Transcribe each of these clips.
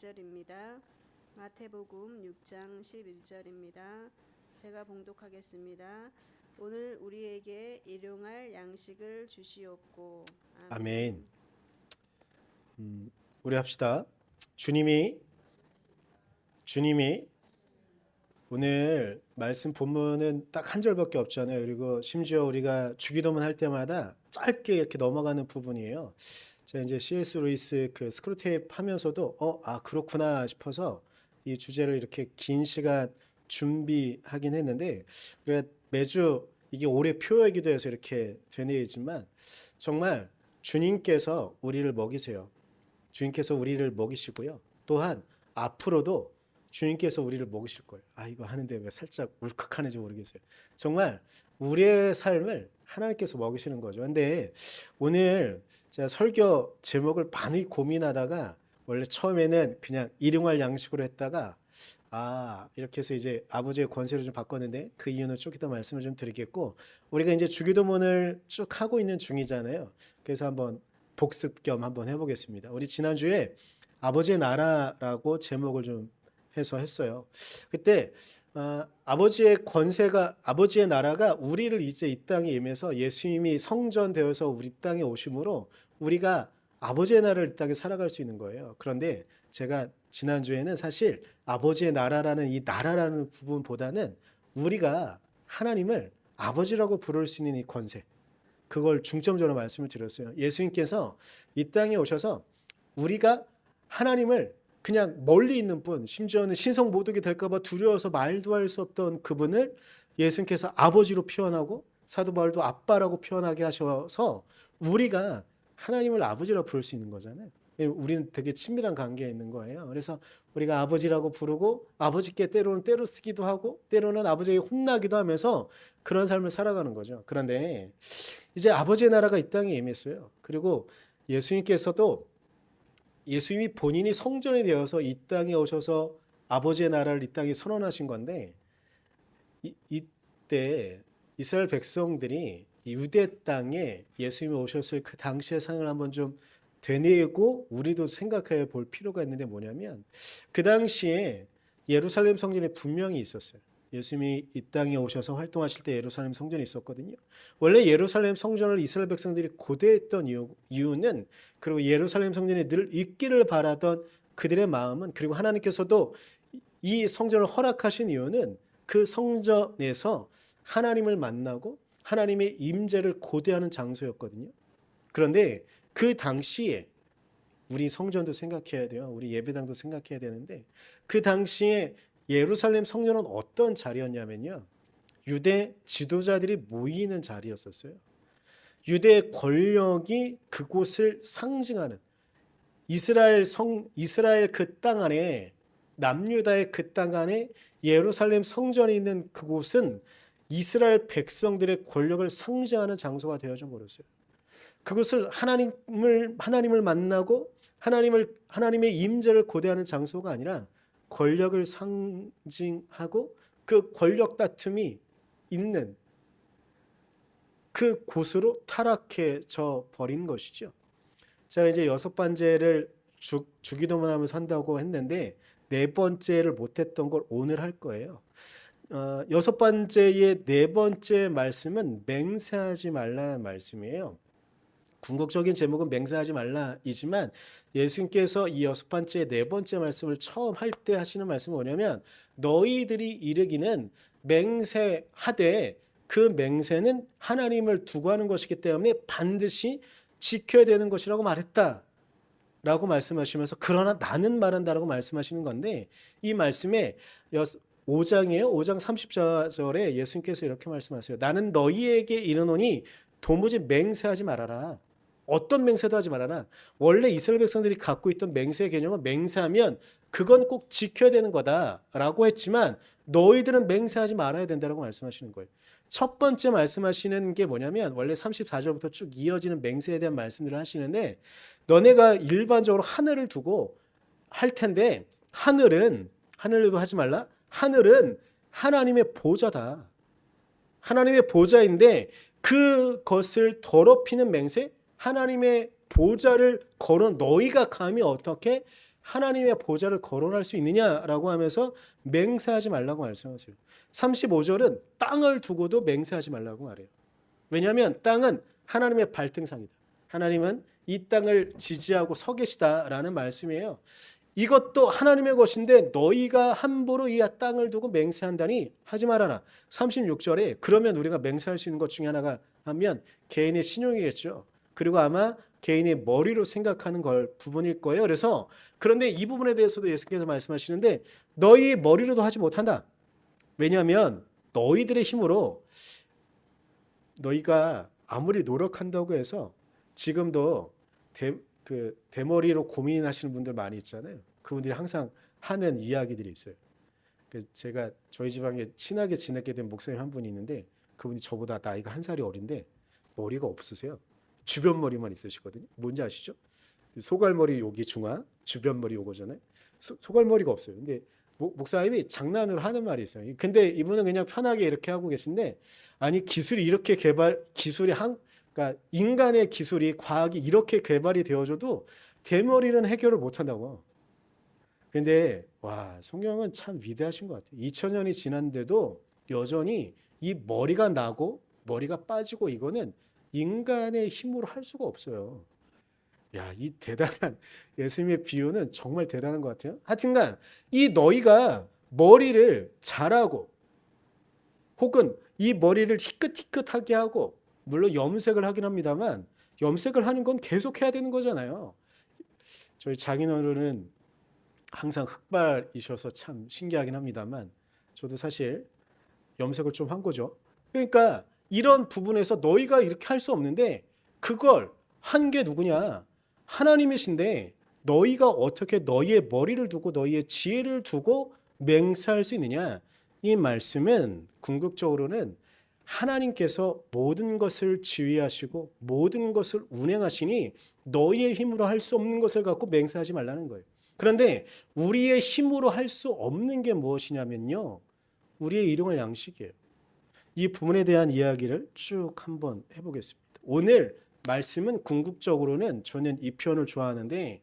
절입니다. 마태복음 6장 11절입니다. 제가 봉독하겠습니다. 오늘 우리에게 일용할 양식을 주시옵고. 아멘. 우리 합시다. 주님이 오늘 말씀 본문은 딱 한 절밖에 없잖아요. 그리고 심지어 우리가 주기도문 할 때마다 짧게 이렇게 넘어가는 부분이에요. 제가 이제 C.S. 루이스 그 스크루테이프 하면서도 그렇구나 싶어서 이 주제를 이렇게 긴 시간 준비하긴 했는데, 우리가 매주 이게 올해 표이기도 해서 이렇게 되는 일이지만 정말 주님께서 우리를 먹이세요. 주님께서 우리를 먹이시고요. 또한 앞으로도 주님께서 우리를 먹이실 거예요. 이거 하는데 왜 살짝 울컥하는지 모르겠어요. 정말 우리의 삶을 하나님께서 먹이시는 거죠. 근데 오늘 제가 설교 제목을 많이 고민하다가 원래 처음에는 그냥 일용할 양식으로 했다가 이렇게 해서 이제 아버지의 권세를 좀 바꿨는데, 그 이유는 좀 이따 말씀을 좀 드리겠고, 우리가 이제 주기도문을 쭉 하고 있는 중이잖아요. 그래서 한번 복습 겸 한번 해보겠습니다. 우리 지난주에 아버지의 나라라고 제목을 좀 해서 했어요. 그때 아버지의 권세가, 아버지의 나라가 우리를 이제 이 땅에 임해서 예수님이 성전되어서 우리 땅에 오심으로 우리가 아버지의 나라를 이 땅에 살아갈 수 있는 거예요. 그런데 제가 지난주에는 사실 아버지의 나라라는 이 나라라는 부분보다는 우리가 하나님을 아버지라고 부를 수 있는 이 권세, 그걸 중점적으로 말씀을 드렸어요. 예수님께서 이 땅에 오셔서 우리가 하나님을 그냥 멀리 있는 분, 심지어는 신성 모독이 될까 봐 두려워서 말도 할 수 없던 그분을 예수님께서 아버지로 표현하고 사도 바울도 아빠라고 표현하게 하셔서 우리가 하나님을 아버지라고 부를 수 있는 거잖아요. 우리는 되게 친밀한 관계에 있는 거예요. 그래서 우리가 아버지라고 부르고 아버지께 때로는 때로 쓰기도 하고 때로는 아버지에게 혼나기도 하면서 그런 삶을 살아가는 거죠. 그런데 이제 아버지의 나라가 이 땅에 임했어요. 그리고 예수님이 본인이 성전이 되어서 이 땅에 오셔서 아버지의 나라를 이 땅에 선언하신 건데, 이때 이스라엘 백성들이 유대 땅에 예수님이 오셨을 그 당시의 상을 한번 좀 되뇌고 우리도 생각해 볼 필요가 있는데, 뭐냐면 그 당시에 예루살렘 성전이 분명히 있었어요. 예수님이 이 땅에 오셔서 활동하실 때 예루살렘 성전이 있었거든요. 원래 예루살렘 성전을 이스라엘 백성들이 고대했던 이유는, 그리고 예루살렘 성전이 늘 있기를 바라던 그들의 마음은, 그리고 하나님께서도 이 성전을 허락하신 이유는 그 성전에서 하나님을 만나고 하나님의 임재를 고대하는 장소였거든요. 그런데 그 당시에 우리 성전도 생각해야 돼요. 우리 예배당도 생각해야 되는데, 그 당시에 예루살렘 성전은 어떤 자리였냐면요, 유대 지도자들이 모이는 자리였었어요. 유대의 권력이 그곳을 상징하는, 이스라엘 그 땅 안에, 남유다의 그 땅 안에 예루살렘 성전이 있는 그곳은 이스라엘 백성들의 권력을 상징하는 장소가 되어져 버렸어요. 그것을 하나님을 만나고 하나님의 임재를 고대하는 장소가 아니라 권력을 상징하고 그 권력 다툼이 있는 그 곳으로 타락해져 버린 것이죠. 제가 이제 6번째를 주기도문하면서 한다고 했는데 4번째를 못했던 걸 오늘 할 거예요. 6번째의 4번째 말씀은 맹세하지 말라는 말씀이에요. 궁극적인 제목은 맹세하지 말라이지만, 예수님께서 이 6번째, 4번째 말씀을 처음 할 때 하시는 말씀은 뭐냐면, 너희들이 이르기는 맹세하되 그 맹세는 하나님을 두고 하는 것이기 때문에 반드시 지켜야 되는 것이라고 말했다 라고 말씀하시면서, 그러나 나는 말한다라고 말씀하시는 건데, 이 말씀에 5장이에요. 5장 30절에 예수님께서 이렇게 말씀하세요. 나는 너희에게 이르노니 도무지 맹세하지 말아라. 어떤 맹세도 하지 말아라. 원래 이스라엘 백성들이 갖고 있던 맹세의 개념은, 맹세하면 그건 꼭 지켜야 되는 거다라고 했지만 너희들은 맹세하지 말아야 된다라고 말씀하시는 거예요. 첫 번째 말씀하시는 게 뭐냐면, 원래 34절부터 쭉 이어지는 맹세에 대한 말씀들을 하시는데, 너네가 일반적으로 하늘을 두고 할 텐데, 하늘에도 하지 말라. 하늘은 하나님의 보좌다. 하나님의 보좌인데 그것을 더럽히는 맹세, 하나님의 보좌를 걸어 너희가 감히 어떻게 하나님의 보좌를 거론할 수 있느냐라고 하면서 맹세하지 말라고 말씀하세요. 35절은 땅을 두고도 맹세하지 말라고 말해요. 왜냐하면 땅은 하나님의 발등상이다. 하나님은 이 땅을 지지하고 서 계시다라는 말씀이에요. 이것도 하나님의 것인데 너희가 함부로 이 땅을 두고 맹세한다니 하지 말아라. 36절에 그러면 우리가 맹세할 수 있는 것 중에 하나가 하면 개인의 신용이겠죠. 그리고 아마 개인의 머리로 생각하는 걸 부분일 거예요. 그래서 그런데 이 부분에 대해서도 예수께서 말씀하시는데 너희 머리로도 하지 못한다. 왜냐하면 너희들의 힘으로 너희가 아무리 노력한다고 해서 지금도 대머리로 고민하시는 분들 많이 있잖아요. 그분들이 항상 하는 이야기들이 있어요. 제가 저희 지방에 친하게 지내게 된 목사님 한 분이 있는데 그분이 저보다 나이가 한 살이 어린데 머리가 없으세요. 주변 머리만 있으시거든요. 뭔지 아시죠? 소갈머리 여기 중앙, 주변 머리 요거잖아요. 소갈머리가 없어요. 근데 목사님이 장난으로 하는 말이 있어요. 근데 이분은 그냥 편하게 이렇게 하고 계신데 아니 기술이 이렇게 그러니까 인간의 기술이 과학이 이렇게 개발이 되어져도 대머리는 해결을 못한다고. 근데 와 성경은 참 위대하신 것 같아요. 2000년이 지났는데도 여전히 이 머리가 나고 머리가 빠지고 이거는 인간의 힘으로 할 수가 없어요. 야, 이 대단한 예수님의 비유는 정말 대단한 것 같아요. 하여튼간 이 너희가 머리를 자라고 혹은 이 머리를 희끗희끗하게 하고 물론 염색을 하긴 합니다만 염색을 하는 건 계속 해야 되는 거잖아요. 저희 장인어른은 항상 흑발이셔서 참 신기하긴 합니다만 저도 사실 염색을 좀 한 거죠. 그러니까 이런 부분에서 너희가 이렇게 할 수 없는데 그걸 한 게 누구냐? 하나님이신데 너희가 어떻게 너희의 머리를 두고 너희의 지혜를 두고 맹세할 수 있느냐? 이 말씀은 궁극적으로는 하나님께서 모든 것을 지휘하시고 모든 것을 운행하시니 너희의 힘으로 할 수 없는 것을 갖고 맹세하지 말라는 거예요. 그런데 우리의 힘으로 할 수 없는 게 무엇이냐면요. 우리의 일용할 양식이에요. 이 부분에 대한 이야기를 쭉 한번 해보겠습니다. 오늘 말씀은 궁극적으로는 저는 이 표현을 좋아하는데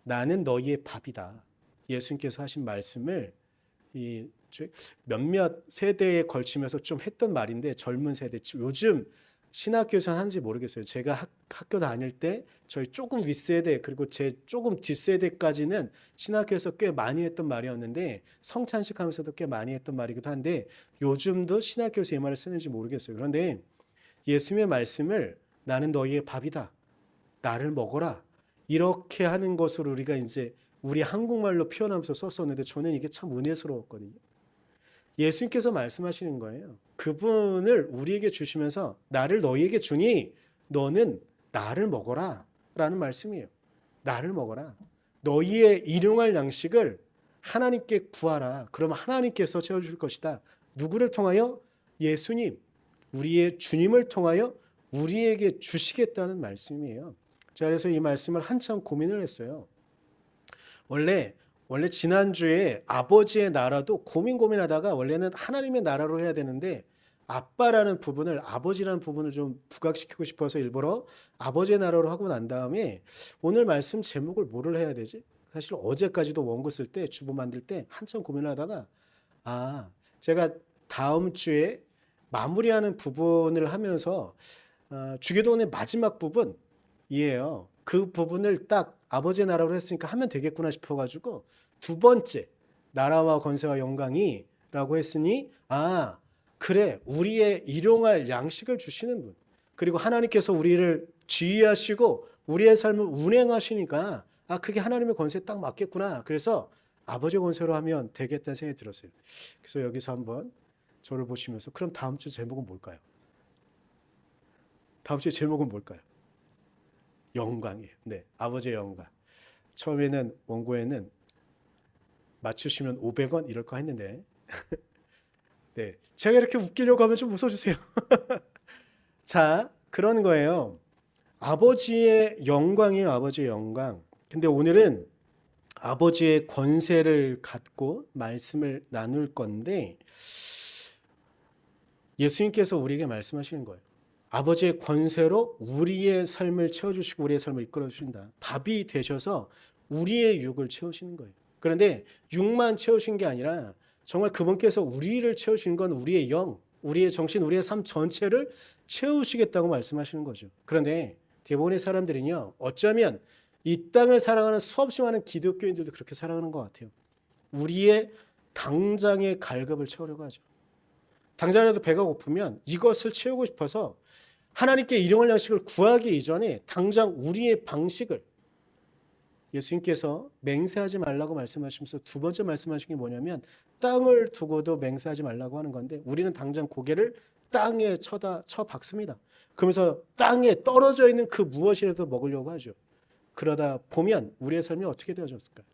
나는 너희의 밥이다. 예수님께서 하신 말씀을 이 몇몇 세대에 걸치면서 좀 했던 말인데 젊은 세대 요즘 신학교에서 하는지 모르겠어요. 제가 학교 다닐 때 저희 조금 윗세대 그리고 제 조금 뒷세대까지는 신학교에서 꽤 많이 했던 말이었는데 성찬식 하면서도 꽤 많이 했던 말이기도 한데 요즘도 신학교에서 이 말을 쓰는지 모르겠어요. 그런데 예수님의 말씀을 나는 너희의 밥이다. 나를 먹어라. 이렇게 하는 것으로 우리가 이제 우리 한국말로 표현하면서 썼었는데 저는 이게 참 은혜스러웠거든요. 예수님께서 말씀하시는 거예요. 그분을 우리에게 주시면서 나를 너희에게 주니 너는 나를 먹어라 라는 말씀이에요. 나를 먹어라. 너희의 일용할 양식을 하나님께 구하라. 그러면 하나님께서 채워줄 것이다. 누구를 통하여? 예수님, 우리의 주님을 통하여 우리에게 주시겠다는 말씀이에요. 자, 그래서 이 말씀을 한참 고민을 했어요. 원래 지난주에 아버지의 나라도 고민하다가 원래는 하나님의 나라로 해야 되는데 아빠라는 부분을 아버지라는 부분을 좀 부각시키고 싶어서 일부러 아버지의 나라로 하고 난 다음에 오늘 말씀 제목을 뭐를 해야 되지? 사실 어제까지도 원고 쓸 때 주보 만들 때 한참 고민하다가 제가 다음 주에 마무리하는 부분을 하면서 주기도문의 마지막 부분이에요. 그 부분을 딱 아버지의 나라로 했으니까 하면 되겠구나 싶어가지고 두 번째 나라와 권세와 영광이 라고 했으니 그래 우리의 일용할 양식을 주시는 분 그리고 하나님께서 우리를 지휘하시고 우리의 삶을 운행하시니까 그게 하나님의 권세에 딱 맞겠구나. 그래서 아버지의 권세로 하면 되겠다는 생각이 들었어요. 그래서 여기서 한번 저를 보시면서 그럼 다음 주 제목은 뭘까요? 다음 주의 제목은 뭘까요? 영광이에요. 네, 아버지의 영광. 처음에는 원고에는 맞추시면 500원 이럴 거 했는데 네, 제가 이렇게 웃기려고 하면 좀 웃어주세요. 자, 그런 거예요. 아버지의 영광이에요. 아버지의 영광. 근데 오늘은 아버지의 권세를 갖고 말씀을 나눌 건데 예수님께서 우리에게 말씀하시는 거예요. 아버지의 권세로 우리의 삶을 채워주시고 우리의 삶을 이끌어 주신다. 밥이 되셔서 우리의 육을 채우시는 거예요. 그런데 육만 채우신 게 아니라 정말 그분께서 우리를 채우신 건 우리의 영, 우리의 정신, 우리의 삶 전체를 채우시겠다고 말씀하시는 거죠. 그런데 대부분의 사람들은요, 어쩌면 이 땅을 사랑하는 수없이 많은 기독교인들도 그렇게 살아가는 것 같아요. 우리의 당장의 갈급을 채우려고 하죠. 당장이라도 배가 고프면 이것을 채우고 싶어서 하나님께 일용할 양식을 구하기 이전에 당장 우리의 방식을, 예수님께서 맹세하지 말라고 말씀하시면서 두 번째 말씀하신 게 뭐냐면 땅을 두고도 맹세하지 말라고 하는 건데, 우리는 당장 고개를 땅에 쳐 박습니다. 그러면서 땅에 떨어져 있는 그 무엇이라도 먹으려고 하죠. 그러다 보면 우리의 삶이 어떻게 되어졌을까요?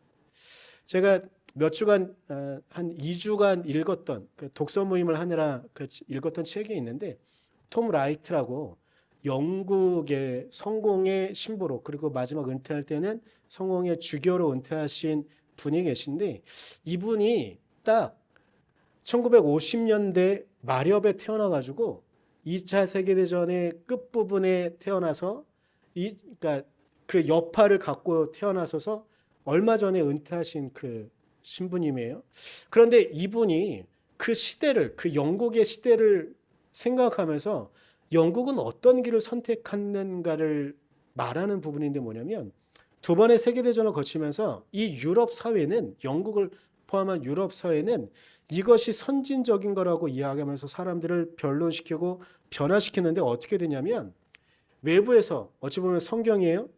제가 몇 주간, 한 2주간 읽었던 독서 모임을 하느라 읽었던 책이 있는데, 톰 라이트라고 영국의 성공의 신부로, 그리고 마지막 은퇴할 때는 성공의 주교로 은퇴하신 분이 계신데, 이분이 딱 1950년대 말엽에 태어나가지고 2차 세계대전의 끝부분에 태어나서 그러니까 그 여파를 갖고 태어나서서 얼마 전에 은퇴하신 그 신부님이에요. 그런데 이분이 그 시대를, 그 영국의 시대를 생각하면서 영국은 어떤 길을 선택했는가를 말하는 부분인데, 뭐냐면 두 번의 세계대전을 거치면서 이 유럽 사회는, 영국을 포함한 유럽 사회는 이것이 선진적인 거라고 이야기하면서 사람들을 변론시키고 변화시키는데, 어떻게 되냐면 외부에서, 어찌 보면 성경이에요.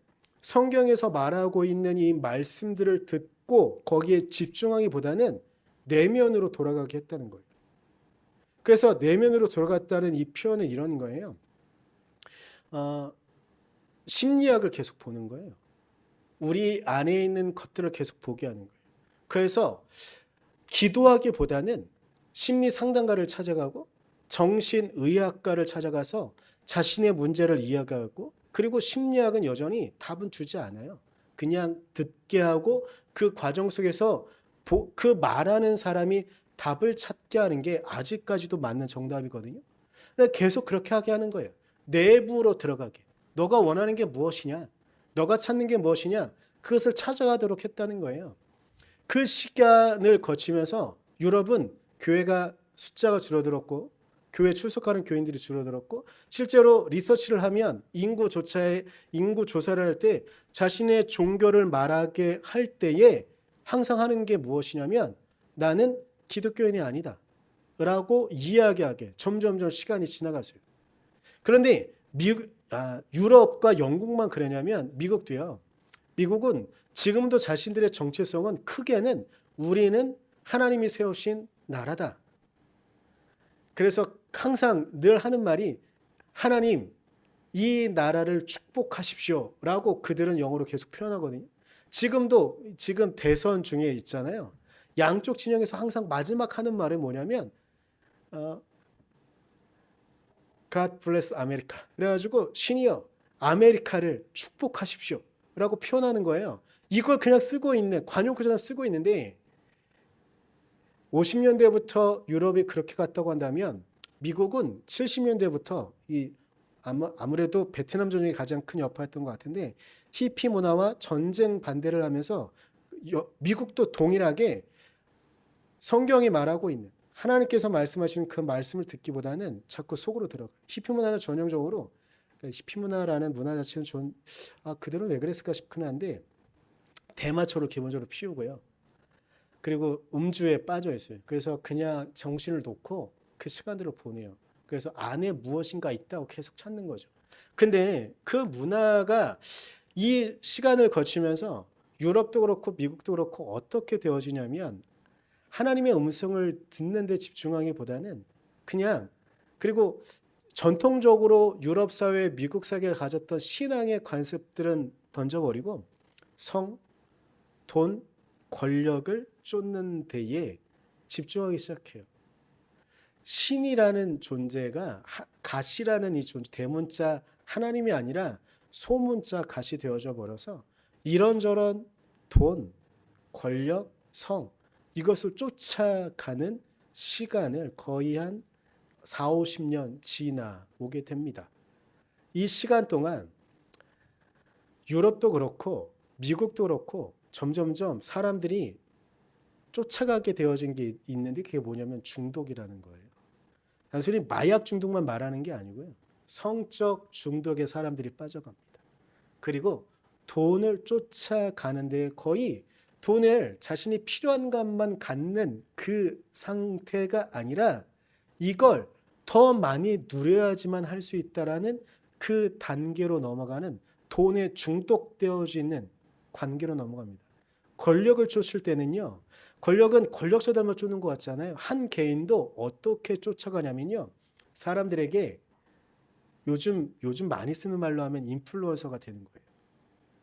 성경에서 말하고 있는 이 말씀들을 듣고 거기에 집중하기보다는 내면으로 돌아가게 했다는 거예요. 그래서 내면으로 돌아갔다는 이 표현은 이런 거예요. 심리학을 계속 보는 거예요. 우리 안에 있는 것들을 계속 보게 하는 거예요. 그래서 기도하기보다는 심리 상담가를 찾아가고 정신의학과를 찾아가서 자신의 문제를 이야기하고, 그리고 심리학은 여전히 답은 주지 않아요. 그냥 듣게 하고 그 과정 속에서 그 말하는 사람이 답을 찾게 하는 게 아직까지도 맞는 정답이거든요. 근데 계속 그렇게 하게 하는 거예요. 내부로 들어가게. 너가 원하는 게 무엇이냐? 너가 찾는 게 무엇이냐? 그것을 찾아가도록 했다는 거예요. 그 시간을 거치면서 유럽은 교회가 숫자가 줄어들었고, 교회 출석하는 교인들이 줄어들었고, 실제로 리서치를 하면 인구 조사를 할 때 자신의 종교를 말하게 할 때에 항상 하는 게 무엇이냐면 나는 기독교인이 아니다 라고 이야기하게 점점점 시간이 지나갔어요. 그런데 유럽과 영국만 그러냐면 미국도요. 미국은 지금도 자신들의 정체성은 크게는 우리는 하나님이 세우신 나라다. 그래서 항상 늘 하는 말이 하나님 이 나라를 축복하십시오 라고 그들은 영어로 계속 표현하거든요. 지금 대선 중에 있잖아요. 양쪽 진영에서 항상 마지막 하는 말이 뭐냐면 God bless America. 그래가지고 신이여 아메리카를 축복하십시오 라고 표현하는 거예요. 이걸 그냥 쓰고 있는, 관용구처럼 쓰고 있는데 50년대부터 유럽이 그렇게 갔다고 한다면 미국은 70년대부터 아무래도 베트남 전쟁이 가장 큰 여파였던 것 같은데 히피 문화와 전쟁 반대를 하면서 미국도 동일하게 성경이 말하고 있는 하나님께서 말씀하시는 그 말씀을 듣기보다는 자꾸 속으로 들어가. 히피 문화는 전형적으로, 히피 문화라는 문화 자체는 그들은 왜 그랬을까 싶긴 한데 대마초를 기본적으로 피우고요. 그리고 음주에 빠져 있어요. 그래서 그냥 정신을 놓고 그 시간들을 보내요. 그래서 안에 무엇인가 있다고 계속 찾는 거죠. 근데 그 문화가 이 시간을 거치면서 유럽도 그렇고 미국도 그렇고 어떻게 되어지냐면 하나님의 음성을 듣는 데 집중하기보다는 그리고 전통적으로 유럽 사회, 미국 사회가 가졌던 신앙의 관습들은 던져버리고 성, 돈, 권력을 쫓는 데에 집중하기 시작해요. 신이라는 존재가 가시라는 이 존재, 대문자 하나님이 아니라 소문자 가시 되어져 버려서 이런저런 돈, 권력, 성 이것을 쫓아가는 시간을 거의 한 4, 50년 지나오게 됩니다. 이 시간 동안 유럽도 그렇고 미국도 그렇고 점점점 사람들이 쫓아가게 되어진 게 있는데 그게 뭐냐면 중독이라는 거예요. 단순히 마약 중독만 말하는 게 아니고요. 성적 중독에 사람들이 빠져갑니다. 그리고 돈을 쫓아가는데 거의 돈을 자신이 필요한 것만 갖는 그 상태가 아니라 이걸 더 많이 누려야지만 할 수 있다라는 그 단계로 넘어가는 돈에 중독되어지는 관계로 넘어갑니다. 권력을 쫓을 때는요. 권력은 권력자들만 쫓는 것 같잖아요. 한 개인도 어떻게 쫓아가냐면요. 사람들에게 요즘 많이 쓰는 말로 하면 인플루언서가 되는 거예요.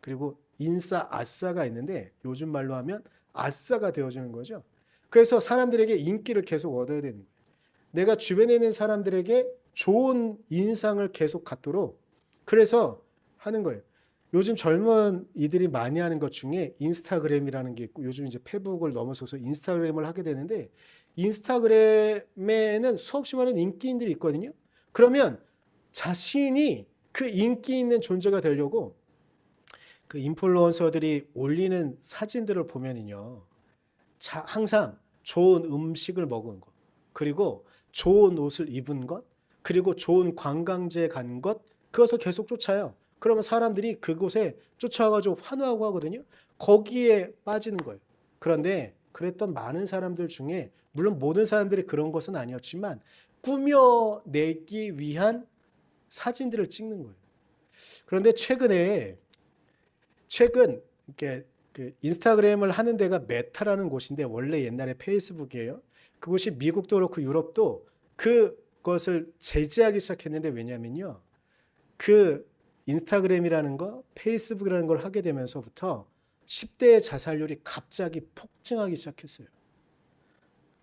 그리고 인싸, 아싸가 있는데 요즘 말로 하면 아싸가 되어주는 거죠. 그래서 사람들에게 인기를 계속 얻어야 되는 거예요. 내가 주변에 있는 사람들에게 좋은 인상을 계속 갖도록 그래서 하는 거예요. 요즘 젊은 이들이 많이 하는 것 중에 인스타그램이라는 게 있고 요즘 이제 페북을 넘어서서 인스타그램을 하게 되는데 인스타그램에는 수없이 많은 인기인들이 있거든요. 그러면 자신이 그 인기 있는 존재가 되려고 그 인플루언서들이 올리는 사진들을 보면은요. 항상 좋은 음식을 먹은 것, 그리고 좋은 옷을 입은 것, 그리고 좋은 관광지에 간 것, 그것을 계속 쫓아요. 그러면 사람들이 그곳에 쫓아와가지고 환호하고 하거든요. 거기에 빠지는 거예요. 그런데 그랬던 많은 사람들 중에 물론 모든 사람들이 그런 것은 아니었지만 꾸며내기 위한 사진들을 찍는 거예요. 그런데 최근 이렇게 그 인스타그램을 하는 데가 메타라는 곳인데 원래 옛날에 페이스북이에요. 그곳이 미국도 그렇고 유럽도 그것을 제재하기 시작했는데 왜냐면요. 그 인스타그램이라는 거, 페이스북이라는 걸 하게 되면서부터 10대의 자살률이 갑자기 폭증하기 시작했어요.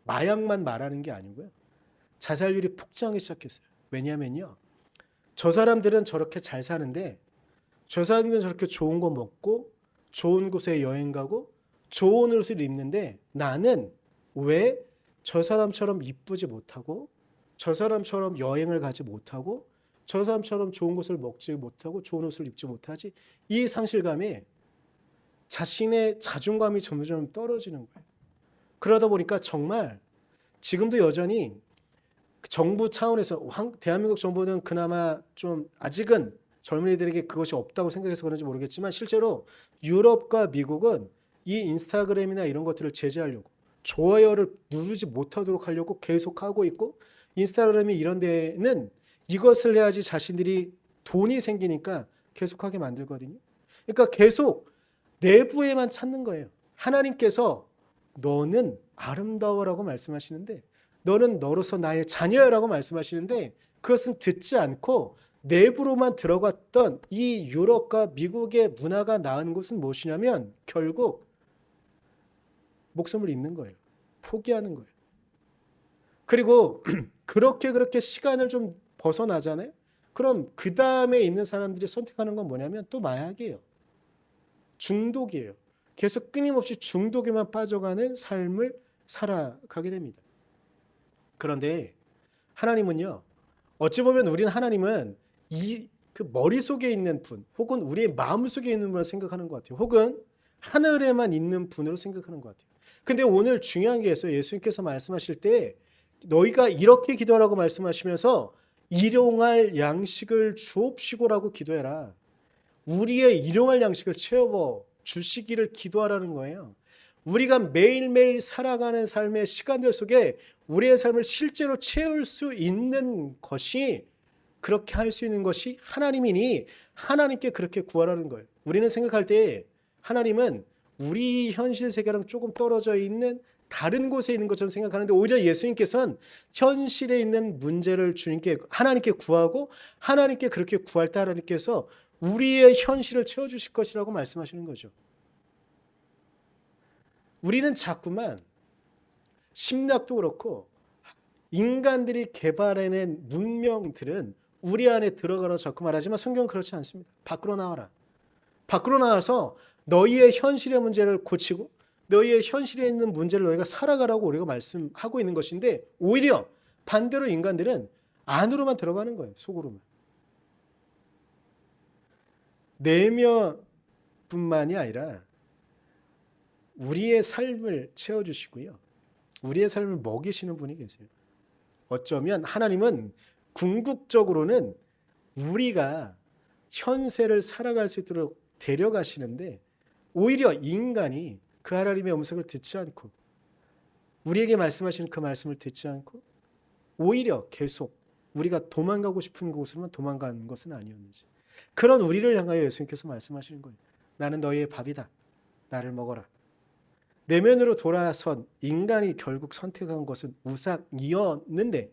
마약만 말하는 게 아니고요. 자살률이 폭증하기 시작했어요. 왜냐면요. 저 사람들은 저렇게 잘 사는데 저 사람들은 저렇게 좋은 거 먹고 좋은 곳에 여행 가고 좋은 옷을 입는데 나는 왜 저 사람처럼 이쁘지 못하고 저 사람처럼 여행을 가지 못하고 저 사람처럼 좋은 것을 먹지 못하고 좋은 옷을 입지 못하지? 이 상실감에 자신의 자존감이 점점 떨어지는 거예요. 그러다 보니까 정말 지금도 여전히 정부 차원에서 대한민국 정부는 그나마 좀 아직은 젊은이들에게 그것이 없다고 생각해서 그런지 모르겠지만 실제로 유럽과 미국은 이 인스타그램이나 이런 것들을 제재하려고 좋아요를 누르지 못하도록 하려고 계속하고 있고 인스타그램이 이런 데는 이것을 해야지 자신들이 돈이 생기니까 계속하게 만들거든요. 그러니까 계속 내부에만 찾는 거예요. 하나님께서 너는 아름다워라고 말씀하시는데 너는 너로서 나의 자녀야라고 말씀하시는데 그것은 듣지 않고 내부로만 들어갔던 이 유럽과 미국의 문화가 낳은 것은 무엇이냐면 결국 목숨을 잃는 거예요. 포기하는 거예요. 그리고 그렇게 시간을 좀 벗어나잖아요. 그럼 그 다음에 있는 사람들이 선택하는 건 뭐냐면 또 마약이에요. 중독이에요. 계속 끊임없이 중독에만 빠져가는 삶을 살아가게 됩니다. 그런데 하나님은요. 어찌 보면 우리는 하나님은 그 머릿속에 있는 분 혹은 우리의 마음속에 있는 분을 생각하는 것 같아요. 혹은 하늘에만 있는 분으로 생각하는 것 같아요. 근데 오늘 중요한 게 있어요. 예수님께서 말씀하실 때 너희가 이렇게 기도하라고 말씀하시면서 일용할 양식을 주옵시고라고 기도해라. 우리의 일용할 양식을 채워 주시기를 기도하라는 거예요. 우리가 매일매일 살아가는 삶의 시간들 속에 우리의 삶을 실제로 채울 수 있는 것이 그렇게 할 수 있는 것이 하나님이니 하나님께 그렇게 구하라는 거예요. 우리는 생각할 때 하나님은 우리 현실 세계랑 조금 떨어져 있는 다른 곳에 있는 것처럼 생각하는데 오히려 예수님께서는 현실에 있는 문제를 주님께 하나님께 구하고 하나님께 그렇게 구할 때 하나님께서 우리의 현실을 채워주실 것이라고 말씀하시는 거죠. 우리는 자꾸만 심리학도 그렇고 인간들이 개발해낸 문명들은 우리 안에 들어가라고 자꾸 말하지만 성경은 그렇지 않습니다. 밖으로 나와라. 밖으로 나와서 너희의 현실의 문제를 고치고 너희의 현실에 있는 문제를 너희가 살아가라고 우리가 말씀하고 있는 것인데 오히려 반대로 인간들은 안으로만 들어가는 거예요. 속으로만. 내면뿐만이 아니라 우리의 삶을 채워주시고요. 우리의 삶을 먹이시는 분이 계세요. 어쩌면 하나님은 궁극적으로는 우리가 현세를 살아갈 수 있도록 데려가시는데 오히려 인간이 그 하나님의 음성을 듣지 않고 우리에게 말씀하시는 그 말씀을 듣지 않고 오히려 계속 우리가 도망가고 싶은 곳으로만 도망가는 것은 아니었는지, 그런 우리를 향하여 예수님께서 말씀하시는 거예요. 나는 너희의 밥이다. 나를 먹어라. 내면으로 돌아선 인간이 결국 선택한 것은 우상이었는데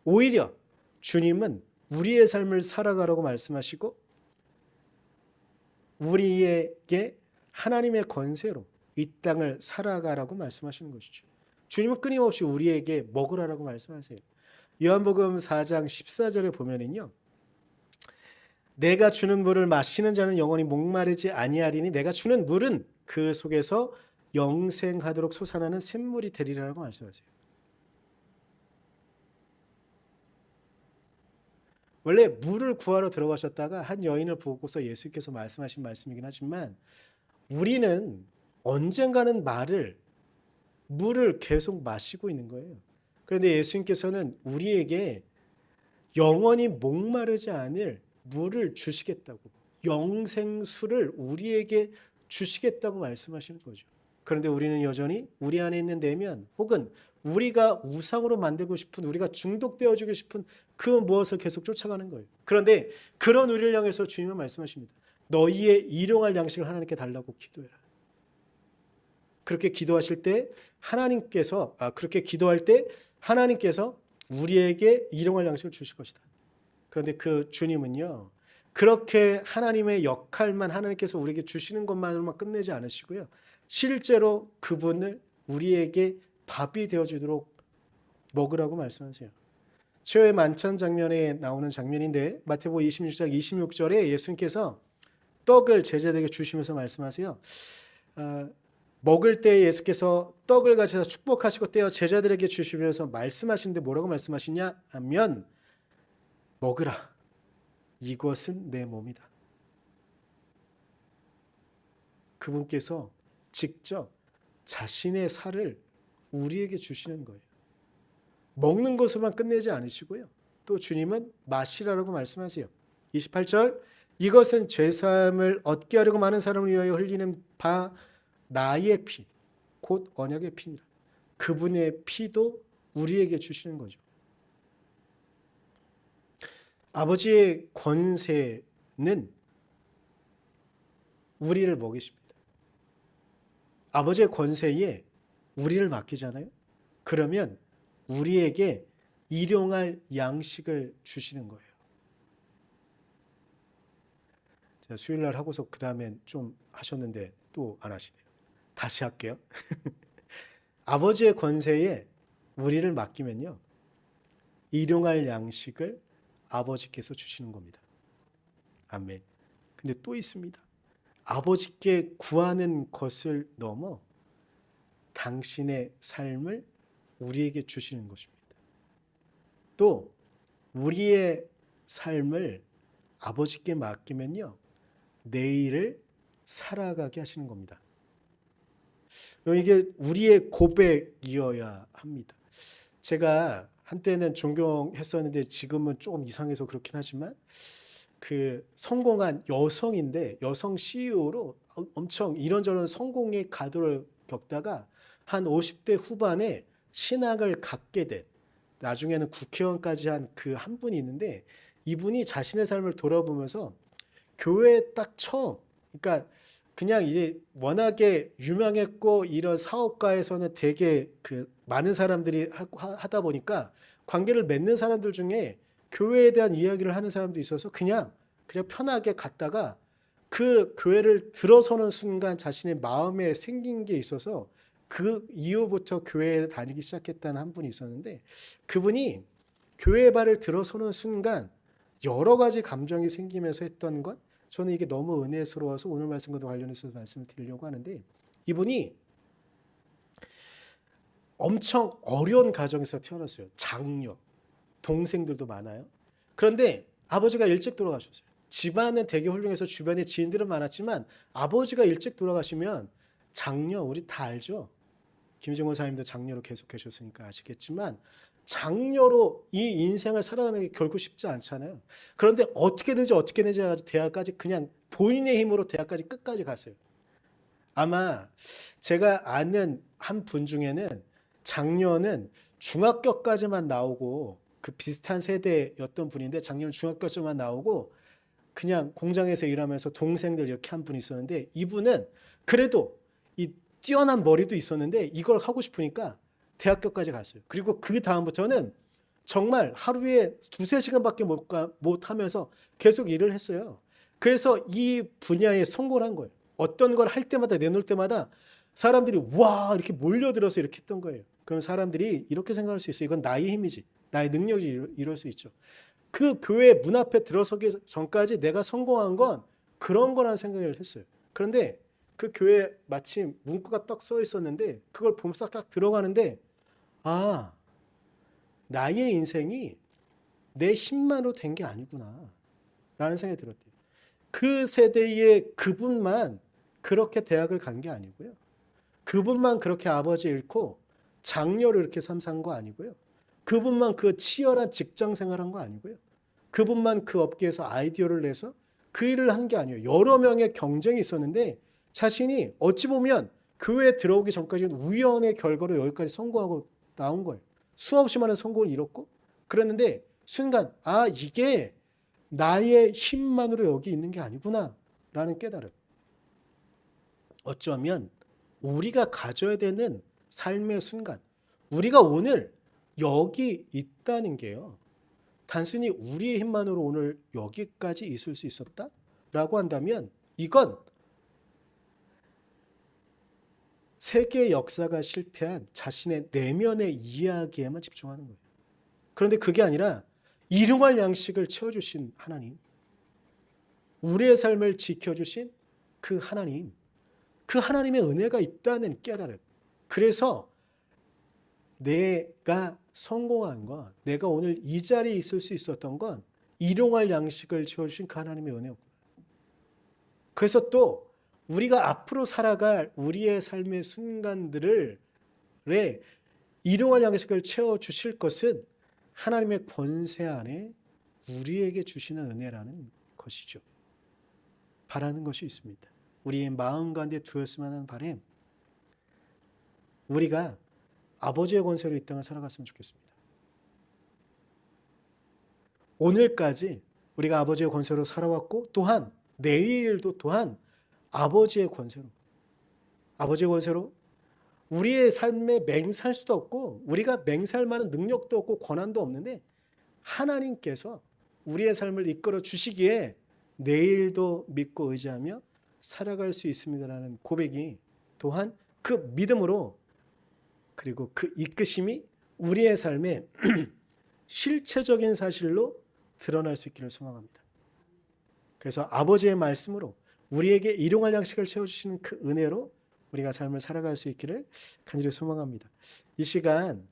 오히려 주님은 우리의 삶을 살아가라고 말씀하시고 우리에게 하나님의 권세로 이 땅을 살아가라고 말씀하시는 것이죠. 주님은 끊임없이 우리에게 먹으라라고 말씀하세요. 요한복음 4장 14절에 보면은요, 내가 주는 물을 마시는 자는 영원히 목마르지 아니하리니 내가 주는 물은 그 속에서 영생하도록 솟아나는 샘물이 되리라고 말씀하세요. 원래 물을 구하러 들어가셨다가 한 여인을 보고서 예수께서 말씀하신 말씀이긴 하지만 우리는 언젠가는 물을 계속 마시고 있는 거예요. 그런데 예수님께서는 우리에게 영원히 목마르지 않을 물을 주시겠다고, 영생수를 우리에게 주시겠다고 말씀하시는 거죠. 그런데 우리는 여전히 우리 안에 있는 내면 혹은 우리가 우상으로 만들고 싶은, 우리가 중독되어지고 싶은 그 무엇을 계속 쫓아가는 거예요. 그런데 그런 우리를 향해서 주님은 말씀하십니다. 너희의 일용할 양식을 하나님께 달라고 기도해라. 그렇게 기도하실 때 그렇게 기도할 때 하나님께서 우리에게 일용할 양식을 주실 것이다. 그런데 그 주님은요, 그렇게 하나님의 역할만 하나님께서 우리에게 주시는 것만으로만 끝내지 않으시고요, 실제로 그분을 우리에게 밥이 되어주도록 먹으라고 말씀하세요. 최후의 만찬 장면에 나오는 장면인데 마태복음 26장 26절에 예수님께서 떡을 제자들에게 주시면서 말씀하세요. 먹을 때 예수께서 떡을 가져다 축복하시고 떼어 제자들에게 주시면서 말씀하시는데 뭐라고 말씀하시냐 하면 먹으라. 이것은 내 몸이다. 그분께서 직접 자신의 살을 우리에게 주시는 거예요. 먹는 것으로만 끝내지 않으시고요. 또 주님은 마시라라고 말씀하세요. 28절, 이것은 죄사함을 얻게 하려고 많은 사람을 위하여 흘리는 바 나의 피, 곧 언약의 피니라. 그분의 피도 우리에게 주시는 거죠. 아버지의 권세는 우리를 먹이십니다. 아버지의 권세에 우리를 맡기잖아요. 그러면 우리에게 일용할 양식을 주시는 거예요. 제가 수요일날 하고서 그 다음엔 좀 하셨는데 또 안 하시네요. 다시 할게요. 아버지의 권세에 우리를 맡기면요, 일용할 양식을 아버지께서 주시는 겁니다. 아멘. 근데 또 있습니다. 아버지께 구하는 것을 넘어 당신의 삶을 우리에게 주시는 것입니다. 또 우리의 삶을 아버지께 맡기면요, 내일을 살아가게 하시는 겁니다. 이게 우리의 고백이어야 합니다. 제가 한때는 존경했었는데 지금은 조금 이상해서 그렇긴 하지만 그 성공한 여성인데 여성 CEO로 엄청 이런저런 성공의 가도를 겪다가 한 50대 후반에 신학을 갖게 된, 나중에는 국회의원까지 한 그 한 분이 있는데 이분이 자신의 삶을 돌아보면서 교회에 딱 처음, 그러니까 그냥 이제 워낙에 유명했고 이런 사업가에서는 되게 그 많은 사람들이 하다 보니까 관계를 맺는 사람들 중에 교회에 대한 이야기를 하는 사람도 있어서 그냥 편하게 갔다가 그 교회를 들어서는 순간 자신의 마음에 생긴 게 있어서 그 이후부터 교회에 다니기 시작했다는 한 분이 있었는데, 그분이 교회 발을 들어서는 순간 여러 가지 감정이 생기면서 했던 것, 저는 이게 너무 은혜스러워서 오늘 말씀과도 관련해서 말씀을 드리려고 하는데, 이분이 엄청 어려운 가정에서 태어났어요. 장녀, 동생들도 많아요. 그런데 아버지가 일찍 돌아가셨어요. 집안은 되게 훌륭해서 주변에 지인들은 많았지만 아버지가 일찍 돌아가시면 장녀 우리 다 알죠? 김진모 목사님도 장녀로 계속 계셨으니까 아시겠지만 장녀로 이 인생을 살아가는 게 결코 쉽지 않잖아요. 그런데 어떻게든지 대학까지 그냥 본인의 힘으로 대학까지 끝까지 갔어요. 아마 제가 아는 한 분 중에는 장녀는 중학교까지만 나오고 그 비슷한 세대였던 분인데 작년 중학교까지만 나오고 그냥 공장에서 일하면서 동생들 이렇게 한 분이 있었는데 이분은 그래도 이 뛰어난 머리도 있었는데 이걸 하고 싶으니까 대학교까지 갔어요. 그리고 그 다음부터는 정말 하루에 2-3시간밖에 못 하면서 계속 일을 했어요. 그래서 이 분야에 성공을 한 거예요. 어떤 걸 할 때마다 내놓을 때마다 사람들이 와 이렇게 몰려들어서 이렇게 했던 거예요. 그럼 사람들이 이렇게 생각할 수 있어요. 이건 나의 힘이지. 나의 능력이 이럴 수 있죠. 그 교회 문 앞에 들어서기 전까지 내가 성공한 건 그런 거라는 생각을 했어요. 그런데 그 교회에 마침 문구가 딱 써 있었는데 그걸 보면서 딱 들어가는데 아, 나의 인생이 내 힘만으로 된 게 아니구나 라는 생각이 들었대요. 그 세대의 그분만 그렇게 대학을 간 게 아니고요. 그분만 그렇게 아버지 잃고 장녀를 이렇게 삼산 거 아니고요. 그분만 그 치열한 직장 생활한 거 아니고요. 그분만 그 업계에서 아이디어를 내서 그 일을 한 게 아니에요. 여러 명의 경쟁이 있었는데 자신이 어찌 보면 교회에 들어오기 전까지는 우연의 결과로 여기까지 성공하고 나온 거예요. 수없이 많은 성공을 이뤘고 그랬는데 순간 아 이게 나의 힘만으로 여기 있는 게 아니구나 라는 깨달음. 어쩌면 우리가 가져야 되는 삶의 순간 우리가 오늘 여기 있다는 게요. 단순히 우리의 힘만으로 오늘 여기까지 있을 수 있었다라고 한다면 이건 세계 역사가 실패한 자신의 내면의 이야기에만 집중하는 거예요. 그런데 그게 아니라 일용할 양식을 채워주신 하나님, 우리의 삶을 지켜주신 그 하나님, 그 하나님의 은혜가 있다는 깨달음. 그래서 내가 성공한 건, 내가 오늘 이 자리에 있을 수 있었던 건 일용할 양식을 채워주신 그 하나님의 은혜였구나. 그래서 또 우리가 앞으로 살아갈 우리의 삶의 순간들을 일용할 양식을 채워주실 것은 하나님의 권세 안에 우리에게 주시는 은혜라는 것이죠. 바라는 것이 있습니다. 우리의 마음 가운데 두었으면 하는 바람, 우리가 아버지의 권세로 이 땅을 살아갔으면 좋겠습니다. 오늘까지 우리가 아버지의 권세로 살아왔고 또한 내일도 또한 아버지의 권세로 우리의 삶에 맹세할 수도 없고 우리가 맹세할 만한 능력도 없고 권한도 없는데 하나님께서 우리의 삶을 이끌어 주시기에 내일도 믿고 의지하며 살아갈 수 있습니다라는 고백이 또한 그 믿음으로 그리고 그 이끄심이 우리의 삶에 실체적인 사실로 드러날 수 있기를 소망합니다. 그래서 아버지의 말씀으로 우리에게 일용할 양식을 채워주시는 그 은혜로 우리가 삶을 살아갈 수 있기를 간절히 소망합니다. 이 시간